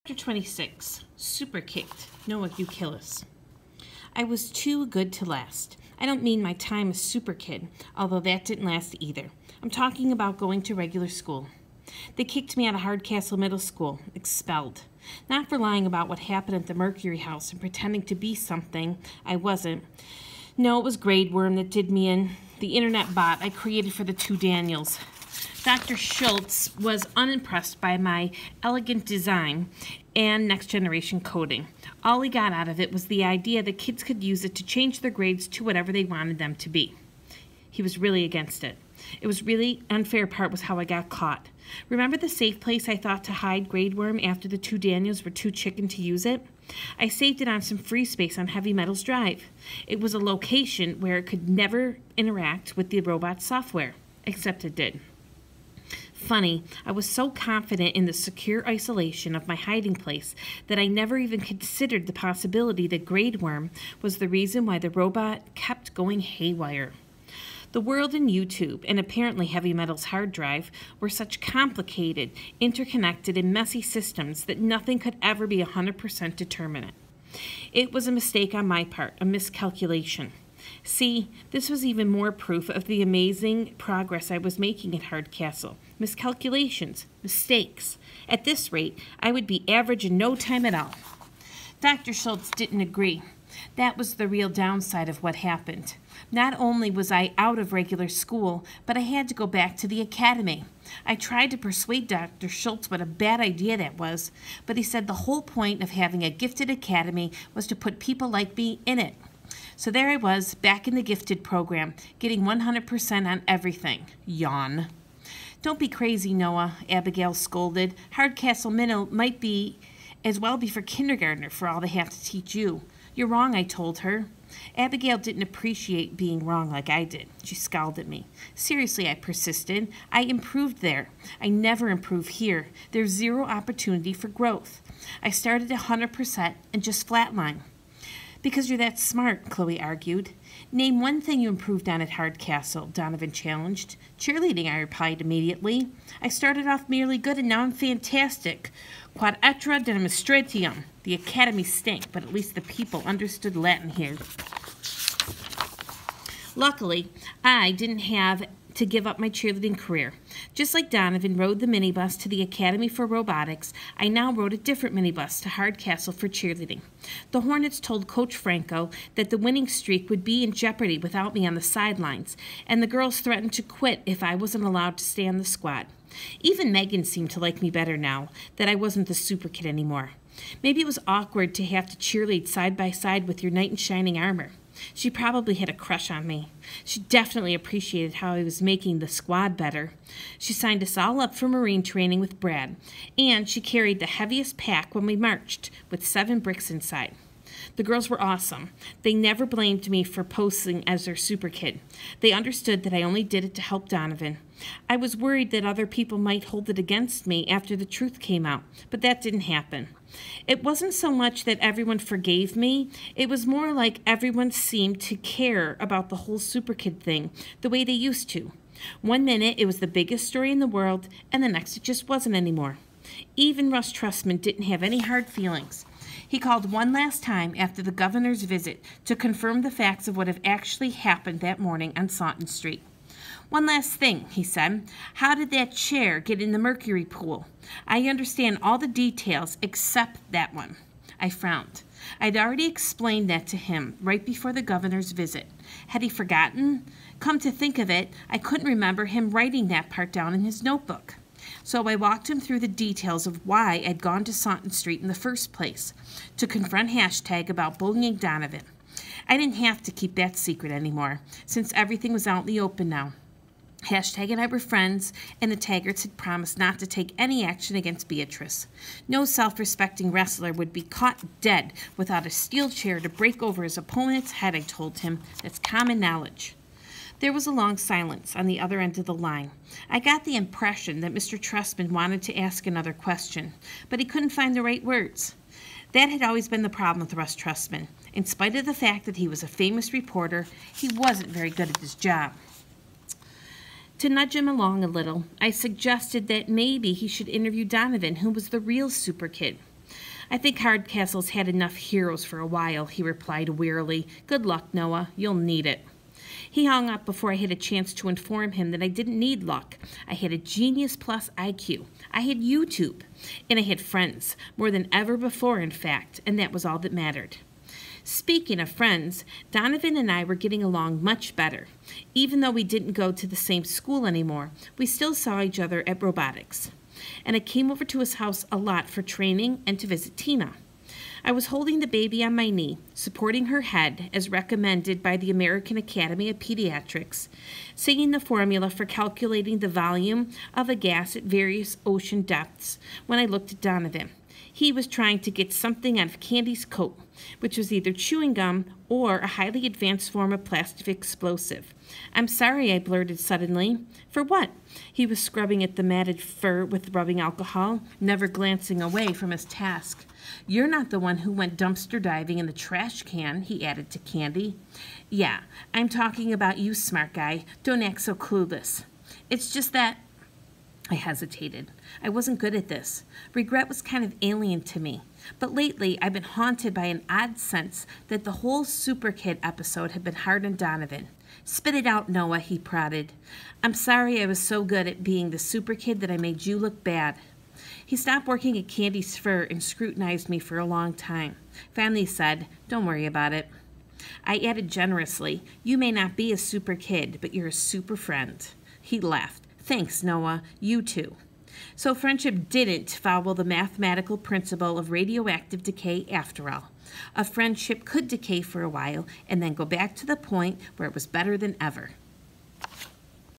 Chapter 26, Super Kicked, Noah Eukilis. I was too good to last. I don't mean my time as super kid, although that didn't last either. I'm talking about going to regular school. They kicked me out of Hardcastle Middle School, expelled. Not for lying about what happened at the Mercury House and pretending to be something I wasn't. No, it was Grade Worm that did me in, the internet bot I created for the two Daniels. Dr. Schultz was unimpressed by my elegant design and next-generation coding. All he got out of it was the idea that kids could use it to change their grades to whatever they wanted them to be. He was really against it. It was really unfair part was how I got caught. Remember the safe place I thought to hide Grade Worm after the two Daniels were too chicken to use it? I saved it on some free space on Heavy Metal's drive. It was a location where it could never interact with the robot software, except it did. Funny, I was so confident in the secure isolation of my hiding place that I never even considered the possibility that Grade Worm was the reason why the robot kept going haywire. The world and YouTube, and apparently Heavy Metal's hard drive, were such complicated, interconnected, and messy systems that nothing could ever be 100% determinate. It was a mistake on my part, a miscalculation. See, this was even more proof of the amazing progress I was making at Hardcastle. Miscalculations, mistakes. At this rate, I would be average in no time at all. Dr. Schultz didn't agree. That was the real downside of what happened. Not only was I out of regular school, but I had to go back to the academy. I tried to persuade Dr. Schultz what a bad idea that was, but he said the whole point of having a gifted academy was to put people like me in it. So there I was, back in the gifted program, getting 100% on everything. Yawn. Don't be crazy, Noah, Abigail scolded. Hardcastle Minnow might be as well be for kindergartner for all they have to teach you. You're wrong, I told her. Abigail didn't appreciate being wrong like I did. She scowled at me. Seriously, I persisted. I improved there. I never improve here. There's zero opportunity for growth. I started at 100% and just flatline. Because you're that smart, Chloe argued. Name one thing you improved on at Hardcastle, Donovan challenged. Cheerleading, I replied immediately. I started off merely good and now I'm fantastic. Quod etra demonstratium. The academy stank, but at least the people understood Latin here. Luckily, I didn't have to give up my cheerleading career. Just like Donovan rode the minibus to the Academy for Robotics, I now rode a different minibus to Hardcastle for cheerleading. The Hornets told Coach Franco that the winning streak would be in jeopardy without me on the sidelines, and the girls threatened to quit if I wasn't allowed to stay on the squad. Even Megan seemed to like me better now that I wasn't the super kid anymore. Maybe it was awkward to have to cheerlead side by side with your knight in shining armor. She probably had a crush on me. She definitely appreciated how I was making the squad better. She signed us all up for Marine training with Brad, and she carried the heaviest pack when we marched, with 7 bricks inside. The girls were awesome. They never blamed me for posing as their super kid. They understood that I only did it to help Donovan. I was worried that other people might hold it against me after the truth came out, but that didn't happen. It wasn't so much that everyone forgave me. It was more like everyone seemed to care about the whole super kid thing the way they used to. One minute it was the biggest story in the world, and the next it just wasn't anymore. Even Russ Trussman didn't have any hard feelings. He called one last time after the governor's visit to confirm the facts of what had actually happened that morning on Saunton Street. One last thing, he said. How did that chair get in the mercury pool? I understand all the details except that one. I frowned. I'd already explained that to him right before the governor's visit. Had he forgotten? Come to think of it, I couldn't remember him writing that part down in his notebook. So I walked him through the details of why I'd gone to Saunton Street in the first place, to confront Hashtag about bullying Donovan. I didn't have to keep that secret anymore, since everything was out in the open now. Hashtag and I were friends, and the Taggarts had promised not to take any action against Beatrice. No self-respecting wrestler would be caught dead without a steel chair to break over his opponent's head, I told him. That's common knowledge. There was a long silence on the other end of the line. I got the impression that Mr. Trussman wanted to ask another question, but he couldn't find the right words. That had always been the problem with Russ Trussman. In spite of the fact that he was a famous reporter, he wasn't very good at his job. To nudge him along a little, I suggested that maybe he should interview Donovan, who was the real super kid. I think Hardcastle's had enough heroes for a while, he replied wearily. Good luck, Noah. You'll need it. He hung up before I had a chance to inform him that I didn't need luck. I had a Genius Plus IQ. I had YouTube. And I had friends, more than ever before, in fact, and that was all that mattered. Speaking of friends, Donovan and I were getting along much better. Even though we didn't go to the same school anymore, we still saw each other at robotics. And I came over to his house a lot for training and to visit Tina. I was holding the baby on my knee, supporting her head as recommended by the American Academy of Pediatrics, singing the formula for calculating the volume of a gas at various ocean depths when I looked at Donovan. He was trying to get something out of Candy's coat, which was either chewing gum or a highly advanced form of plastic explosive. I'm sorry, I blurted suddenly. For what? He was scrubbing at the matted fur with rubbing alcohol, never glancing away from his task. You're not the one who went dumpster diving in the trash can, he added to Candy. Yeah, I'm talking about you, smart guy. Don't act so clueless. It's just that... I hesitated. I wasn't good at this. Regret was kind of alien to me. But lately, I've been haunted by an odd sense that the whole Super Kid episode had been hard on Donovan. Spit it out, Noah, he prodded. I'm sorry I was so good at being the Super Kid that I made you look bad. He stopped working at Candy's fur and scrutinized me for a long time. Finally said, don't worry about it. I added generously, you may not be a super kid, but you're a super friend. He laughed. Thanks, Noah. You too. So friendship didn't follow the mathematical principle of radioactive decay after all. A friendship could decay for a while and then go back to the point where it was better than ever.